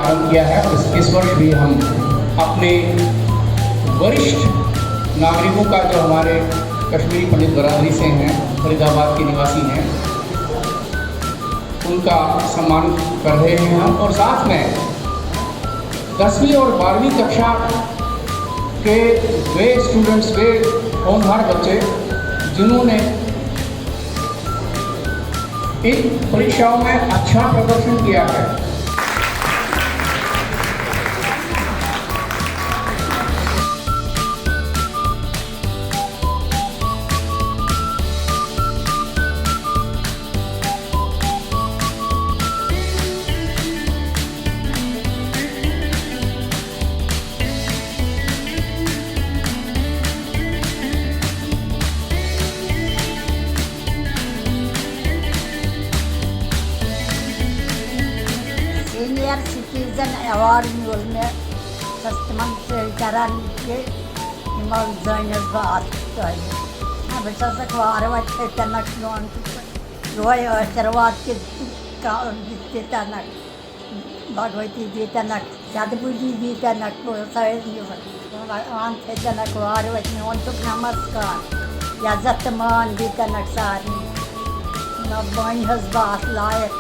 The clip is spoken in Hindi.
आरंभ किया है और इस वर्ष भी हम अपने वरिष्ठ नागरिकों का, जो हमारे कश्मीरी पंडित बरादरी से हैं, फरीदाबाद के निवासी हैं, उनका सम्मान कर रहे हैं हम। और साथ में 10वीं और 12वीं कक्षा के वे स्टूडेंट्स, वे होनहार बच्चे जिन्होंने इन परीक्षाओं में अच्छा प्रदर्शन किया है, सीनियर सिटीजन अवार्ड मिल में तस्मन से करान के इमाम जाइनस बात है। अब ऐसा वार वाचे तनक लोन रोय चरवात के का जितने तनक भगवती जी तनक जादपुरी जी तनक को साइड में आन थे तनक वार वाचे उन तो नमस्कार या जतमान जी तनक सारी न बाइन हज़ बात लायक